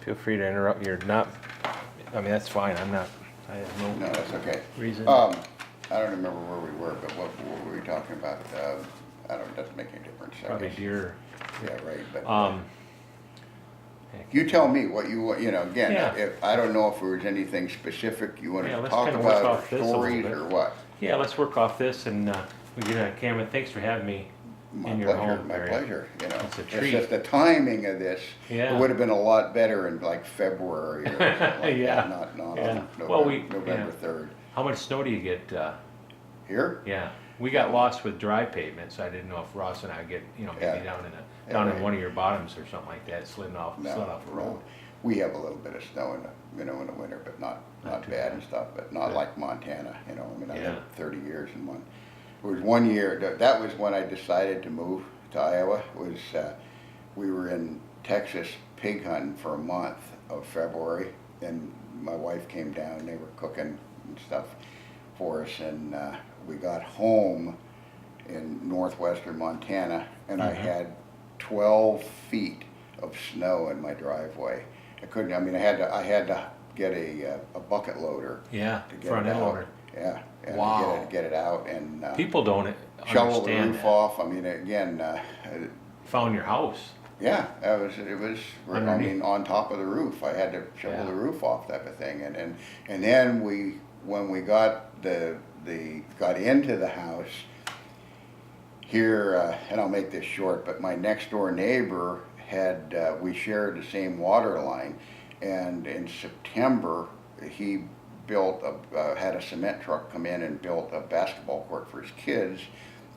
feel free to interrupt. You're not, I mean, that's fine. I have No, no that's okay. reason. I don't remember where we were, but what were we talking about? I don't, it doesn't make any difference. I Probably guess. deer. Yeah, right, but. Heck, You tell me what you want, again, Yeah. if, I don't know if there was anything specific you wanted Yeah, to let's talk kinda work about, or off this a little stories, bit. or what? Yeah, let's work off this and we get on camera. Thanks for having me My in your pleasure, home. my Barry. pleasure, It's a It's treat. just the timing of this, Yeah. it would have been a lot better in like February or something like Yeah. that, not Yeah. on Well, November 3rd. How much snow do you get? Here? Yeah, we got lost with dry pavement, so I didn't know if Ross and I get, maybe Yeah. down in right. one of your bottoms or something like that, slid off the No, road. we have a little bit of snow in the winter, but not too bad bad. and stuff, but not Good. like Montana, I mean, I Yeah. lived 30 years in one. It was 1 year, that was when I decided to move to Iowa, we were in Texas pig hunting for a month of February, and my wife came down, they were cooking and stuff for us, and we got home in northwestern Montana, and I had 12 feet of snow in my driveway. I had to get a bucket loader Yeah, to get front it end out. loader. Yeah, and Wow. get it out and People don't shovel the understand roof that. off. I mean, again, Found your house. yeah, it was. I mean, Underneath. on top of the roof, I had to shovel Yeah. the roof off, type of thing. And then when we got got into the house here, and I'll make this short, but my next door neighbor had we shared the same water line, and in September he had a cement truck come in and built a basketball court for his kids,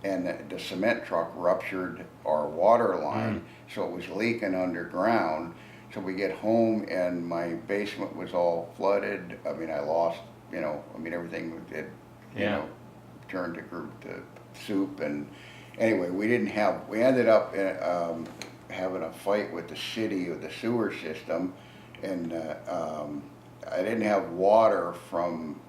and the cement truck ruptured our water line, so it was leaking underground. So we get home and my basement was all flooded. I mean, I lost, everything turned to soup. And anyway, we ended up having a fight with the city of the sewer system, and I didn't have water from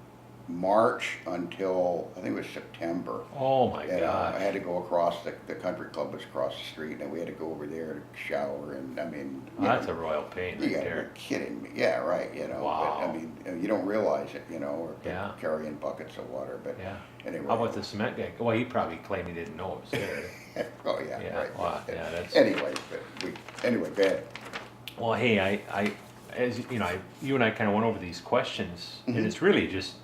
March until I think it was September. Oh my And, God. I had to go across the country club was across the street, and we had to go over there to shower. And I mean, That's a royal pain you right gotta there. be kidding me. Yeah, right. Wow. But I mean, you don't realize it, or Yeah. carrying buckets of water. But Yeah. anyway. How about the cement guy? Well, he probably claimed he didn't know it was there. Oh yeah, Yeah, right. wow, yeah, that's- Anyway, bad. Well, hey, I as you and I kind of went over these questions, and Mhm. it's really just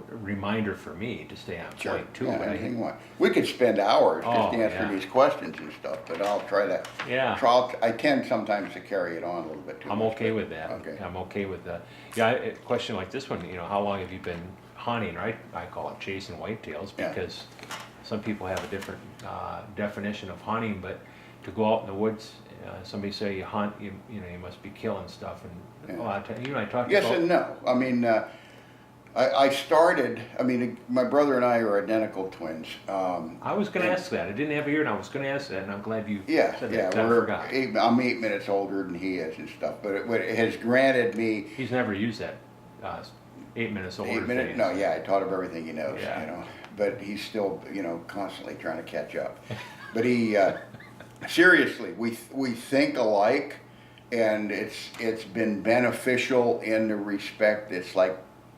reminder for me to stay on point too. Yeah, But anything you want. We could spend hours just Oh, answering yeah. these questions and stuff, but I'll try to. Yeah. I tend sometimes to carry it on a little bit too I'm much. okay but- with that. Okay. I'm okay with that. Yeah, a question like this one, how long have you been hunting, right? I call it chasing whitetails Yeah. because some people have a different definition of hunting, but to go out in the woods, somebody say you hunt, you must be killing stuff, and Yeah. a lot of times, I talked Yes about. and no. I mean, I started, my brother and I are identical twins. I was going to ask that. I didn't have it here, and I was going to ask that, and I'm glad you Yeah, said yeah, that. 'cause I forgot. I'm 8 minutes older than he is and stuff, but it has granted me He's never used that 8 minutes older. 8 minutes. phase. No, yeah, I taught him everything he knows, Yeah. but he's still, constantly trying to catch up. But he, seriously, we think alike, and it's been beneficial in the respect it's like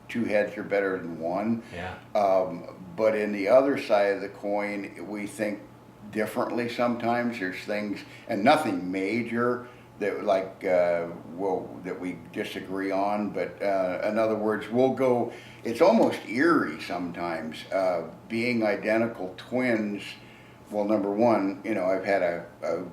two heads are better than one. Yeah. But in the other side of the coin, we think differently sometimes. There's things, and nothing major that that we disagree on. But in other words, we'll go. It's almost eerie sometimes being identical twins. Well, number one, I've had a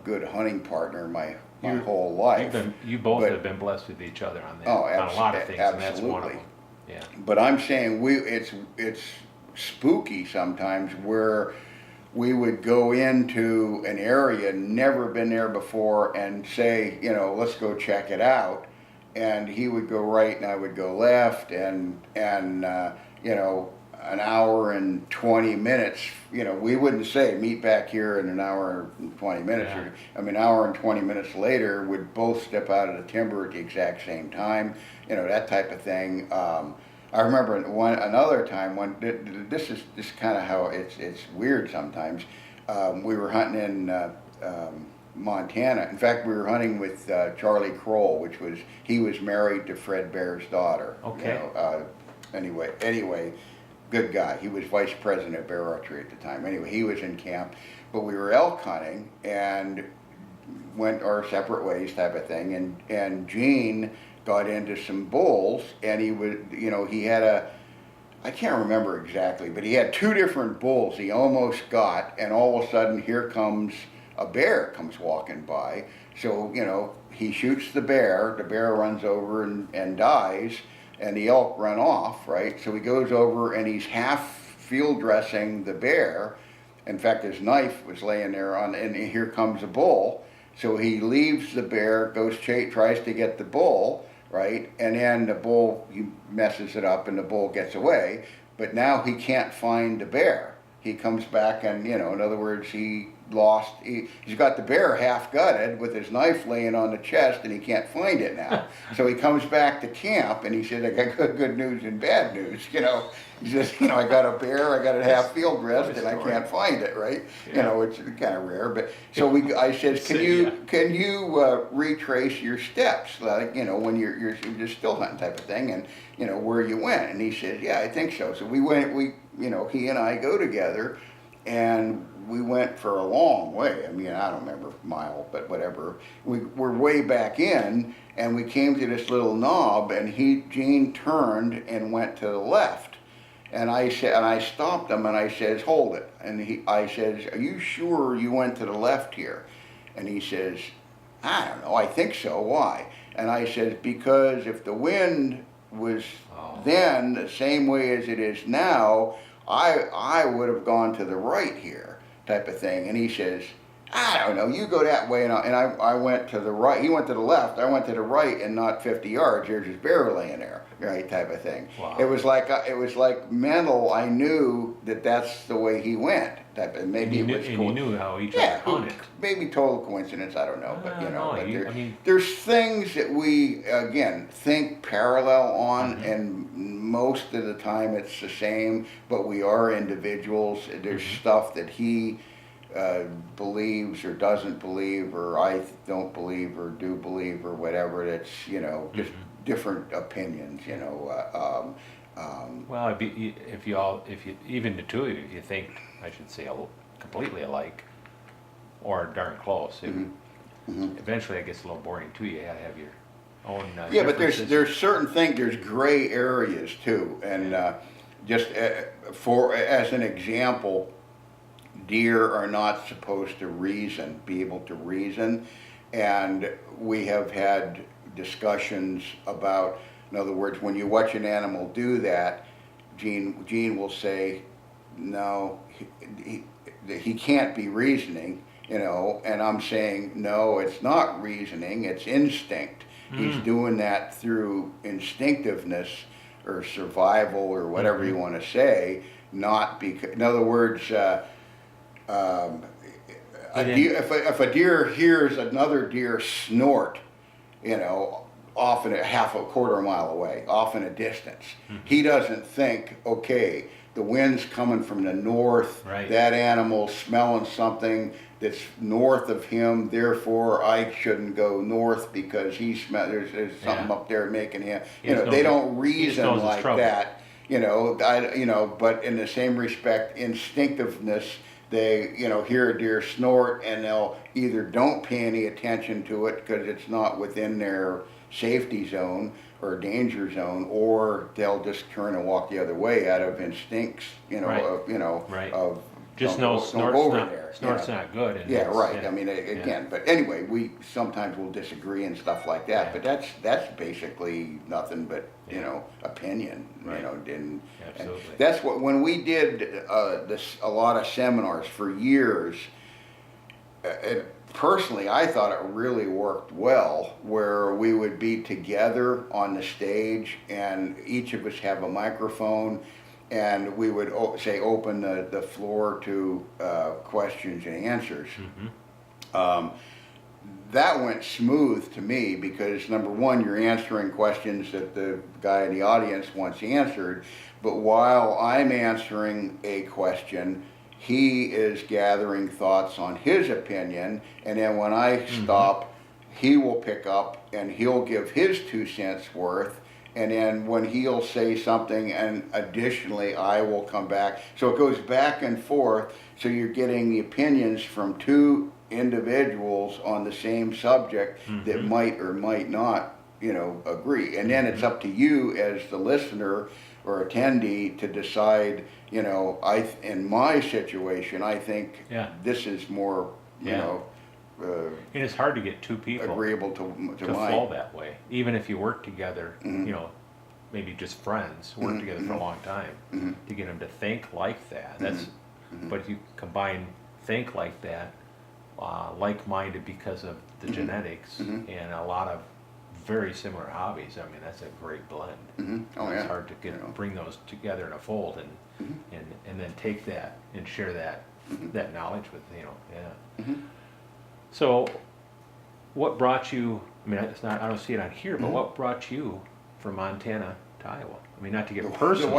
good hunting partner my whole life. You both But- have been blessed with each other on that, Oh, on a lot of things, and that's one of absolutely. them. Yeah. But I'm saying it's spooky sometimes where we would go into an area, never been there before, and say, let's go check it out. And he would go right and I would go left, and an hour and 20 minutes, we wouldn't say meet back here in an hour and 20 minutes. Yeah. An hour and 20 minutes later, we'd both step out of the timber at the exact same time, that type of thing. I remember another time when this is kind of how it's weird sometimes. We were hunting in Montana. In fact, we were hunting with Charlie Kroll, he was married to Fred Bear's daughter. Okay. Anyway, good guy. He was vice president of bear archery at the time. Anyway, he was in camp, but we were elk hunting and went our separate ways type of thing. And Gene got into some bulls, and he had I can't remember exactly, but he had two different bulls he almost got, and all of a sudden here comes a bear comes walking by. So, he shoots the bear runs over and dies, and the elk run off, right? So he goes over and he's half field dressing the bear. In fact, his knife was laying there and here comes a bull. So he leaves the bear, tries to get the bull, right? And then the bull, he messes it up and the bull gets away. But now he can't find the bear. He comes back and, in other words, he's got the bear half gutted with his knife laying on the chest, and he can't find it now. So he comes back to camp and he said, I got good news and bad news. He says, I got a bear, I got it half field dressed, and I can't find it, right? Yeah. It's kind of rare. But so I says, can you retrace your steps, like, when you're just still hunting type of thing, and where you went? And he said, yeah, I think so. So we went, he and I go together, and we went for a long way. I mean, I don't remember a mile, but whatever. We're way back in, and we came to this little knob, and Gene turned and went to the left. And I stopped him, and I says, hold it. And I says, are you sure you went to the left here? And he says, I don't know, I think so, why? And I says, because if the wind was then the same way as it is now, I would have gone to the right here, type of thing. And he says, I don't know, you go that way. And I went to the right. He went to the left. I went to the right, and not 50 yards. There's his bear laying there, right, type of thing. Wow. It was like mental. I knew that's the way he went. Maybe it was and cool. you knew how each other hunted. Maybe total coincidence. I don't know, but no, there's things that we again think parallel on, mm-hmm. and most of the time it's the same. But we are individuals. There's Mm-hmm. stuff that he believes or doesn't believe, or I don't believe or do believe, or whatever. That's just Mm-hmm. different opinions. Well, if you even the two of you, if you think, I should say, completely alike, or darn close, eventually it gets a little boring too. You gotta have your own. Yeah, but differences. there's certain things. There's gray areas too, and just for as an example, deer are not supposed to be able to reason, and we have had discussions about. In other words, when you watch an animal do that, Gene will say, no, he can't be reasoning, and I'm saying, no, it's not reasoning, it's instinct. He's doing that through instinctiveness or survival or whatever you want to say, not because, in other words, if a deer hears another deer snort, often a quarter mile away, off in a distance. He doesn't think, okay, the wind's coming from the north, right. That animal's smelling something that's north of him, therefore I shouldn't go north because there's something up there making him, they don't reason like that, but in the same respect, instinctiveness, they, hear a deer snort and they'll either don't pay any attention to it because it's not within their safety zone or danger zone, or they'll just turn and walk the other way out of instincts, right. of just snort's not good. And right. Yeah. I mean, again, but anyway, we sometimes will disagree and stuff like that. Yeah. But that's basically nothing but opinion. Right. And Absolutely. that's what when we did a lot of seminars for years. Personally, I thought it really worked well, where we would be together on the stage, and each of us have a microphone, and we would open the floor to questions and answers. That went smooth to me because, number one, you're answering questions that the guy in the audience wants answered, but while I'm answering a question, he is gathering thoughts on his opinion, and then when I stop, he will pick up and he'll give his 2 cents worth, and then when he'll say something, and additionally I will come back. So it goes back and forth, so you're getting the opinions from two individuals on the same subject that might or might not, agree. And then it's up to you as the listener or attendee to decide, in my situation, I think this is more, and it's hard to get two people agreeable to mine. flow that way, even if you work together, maybe just friends, work together for a long time, to get them to think like that. That's, but if you combine think like that, like-minded because of the genetics and a lot of very similar hobbies, I mean, that's a great blend. Oh, It's yeah. hard to bring those together in a fold and then take that and share that knowledge with, So, what brought you? I mean, it's not. I don't see it on here, but what brought you from Montana to Iowa? I mean, not to get personal.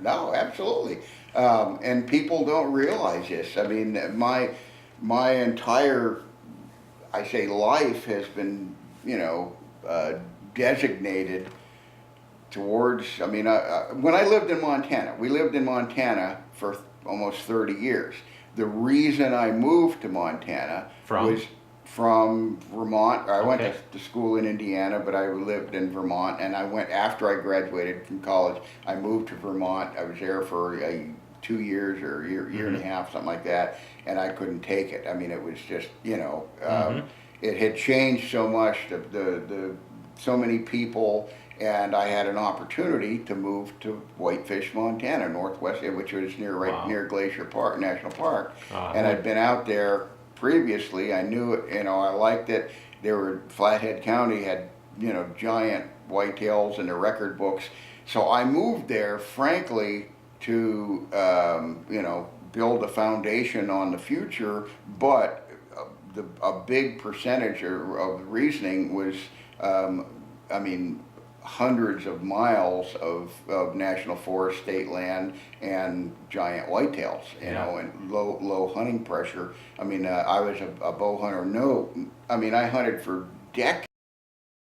No, absolutely. And people don't realize this. I mean, my entire, I say, life has been, designated towards. I mean, when I lived in Montana, we lived in Montana for almost 30 years. The reason I moved to Montana was from Vermont. I went to school in Indiana, but I lived in Vermont, and I went after I graduated from college. I moved to Vermont. I was there for 2 years or a year and a half, something like that, and I couldn't take it. I mean, it was just, it had changed so much. The so many people. And I had an opportunity to move to Whitefish, Montana, northwest, which was near Glacier Park National Park. And I'd been out there previously. I knew it. I liked it. Flathead County had giant whitetails in the record books. So I moved there, frankly, to build a foundation on the future. But a big percentage of the reasoning was, hundreds of miles of national forest, state land, and giant whitetails, and low hunting pressure. I mean, I was a bow hunter. I hunted for decades